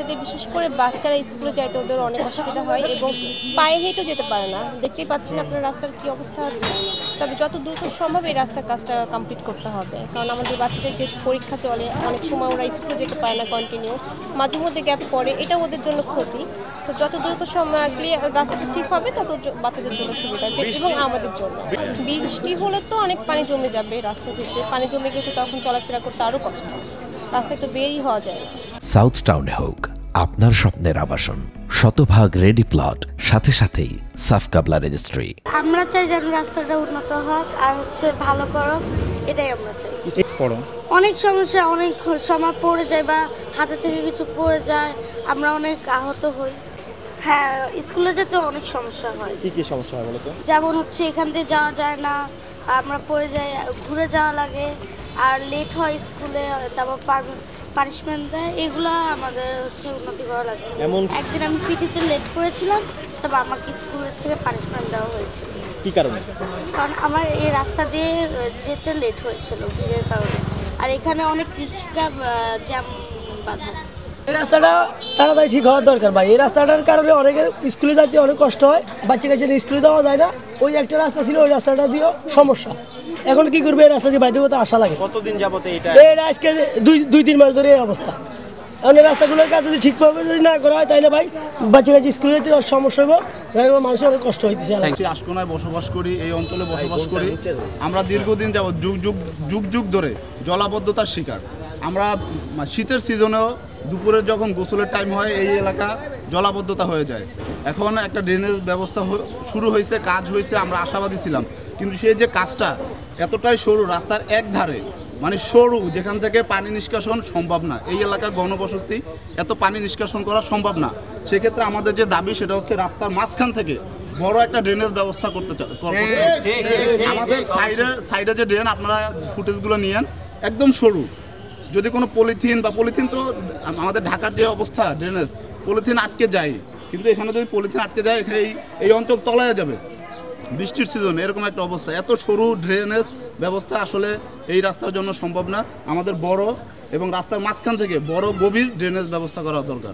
শিক্ষার্থীদের বিশেষ করে বাচ্চারা স্কুলে যাইতে ওদের অনেক অসুবিধা হয় এবং পায়ে হেঁটেও যেতে পারে না। দেখতেই পাচ্ছেন আপনার রাস্তার কী অবস্থা আছে। তবে যত দ্রুত সম্ভব এই রাস্তার কাজটা কমপ্লিট করতে হবে, কারণ আমাদের বাচ্চাদের যে পরীক্ষা চলে অনেক সময় ওরা স্কুলে যেতে পারে না কন্টিনিউ, মাঝে মধ্যে গ্যাপ পড়ে, এটা ওদের জন্য ক্ষতি। তো যত দ্রুত সময় রাস্তাটা ঠিক হবে তত বাচ্চাদের জন্য সুবিধা এবং আমাদের জন্য। বৃষ্টি হলে তো অনেক পানি জমে যাবে রাস্তা থেকে, পানি জমে গেলে তখন চলাফেরা করতে আরও কষ্ট, রাস্তায় তো বেরই হওয়া যায় না। সাউথ টাউনে হোক আপনার স্বপ্নের আবাসন, শতভাগ রেডি প্লট, সাথে সাথেই সাফ কাবলা রেজিস্ট্রি। আমরা চাই যেন রাস্তাটা উন্নত হোক আর ভালো করুক, এটাই আমরা চাই। অনেক সমস্যা, অনেক সময় পড়ে যায় বা হাতে থেকে কিছু পড়ে যায়, আমরা অনেক আহত হই। হ্যাঁ, স্কুলে যেতে অনেক সমস্যা হয়। কি সমস্যা হয় বলো তো? যেমন এখান থেকে যাওয়া যায় না, আমরা পড়ে যাই, ঘুরে যাওয়া লাগে, আর লেট হয় স্কুলে, তারপর পানিশমেন্ট দেয়, এগুলো আমাদের উন্নতি করা লাগে। একদিন আমি পিটিতে লেট করেছিলাম, তবে আমাকে স্কুলের থেকে পানিশমেন্ট দেওয়া হয়েছিল। কি কারণে? কারণ আমার এই রাস্তা দিয়ে যেতে লেট হয়েছিল ভিড়ের কারণে, আর এখানে অনেক রিক্সা জ্যাম বাঁধা। এই রাস্তাটা তাড়াতাড়ি ঠিক হওয়ার দরকার ভাই। এই রাস্তাটার কারণে অনেকের স্কুলে যেতে অনেক কষ্ট হয়, বাচ্চা কাচ্চা স্কুলে যাওয়া যায় না। ওই একটা রাস্তা ছিল, ওই রাস্তাটা দিয়েও সমস্যা। এখন কি করবে, এই রাস্তা দিয়ে বাইরে করতে আশা লাগে। কতদিন যাবতে এটা আজকে 2-3 মাস ধরে এই অবস্থা। এখন এই রাস্তাগুলোর কাজ যদি ঠিকভাবে যদি না করা হয় তাহলে ভাই বাচ্চা কাচ্চা স্কুলে যেতে সমস্যা হবে, মানুষের অনেক কষ্ট হইতেছে। আশকোনায় বসবাস করি, এই অঞ্চলে বসবাস করি। আমরা দীর্ঘদিন যাবৎ যুগ ধরে জলাবদ্ধতার শিকার। আমরা শীতের সিজনেও দুপুরে যখন গোসলের টাইম হয় এই এলাকা জলাবদ্ধতা হয়ে যায়। এখন একটা ড্রেনেজ ব্যবস্থা শুরু হয়েছে, কাজ হয়েছে, আমরা আশাবাদী ছিলাম। কিন্তু সেই যে কাজটা এতটাই সরু, রাস্তার এক ধারে মানে সরু, যেখান থেকে পানি নিষ্কাশন সম্ভব না। এই এলাকার ঘনবসতি, এত পানি নিষ্কাশন করা সম্ভব না। সেক্ষেত্রে আমাদের যে দাবি সেটা হচ্ছে রাস্তার মাঝখান থেকে বড় একটা ড্রেনেজ ব্যবস্থা করতে চাই। আমাদের সাইডে যে ড্রেন, আপনারা ফুটেজগুলো নিয়েন, একদম সরু। যদি কোনো পলিথিন তো আমাদের ঢাকার যে অবস্থা ড্রেনেজ, পলিথিন আটকে যায়, কিন্তু এখানে যদি পলিথিন আটকে যায় এই অঞ্চল তলায় যাবে বৃষ্টির সিজনে। এরকম একটা অবস্থা, এত সরু ড্রেনেজ ব্যবস্থা আসলে এই রাস্তার জন্য সম্ভব না। আমাদের বড় এবং রাস্তার মাঝখান থেকে বড় গভীর ড্রেনেজ ব্যবস্থা করা দরকার।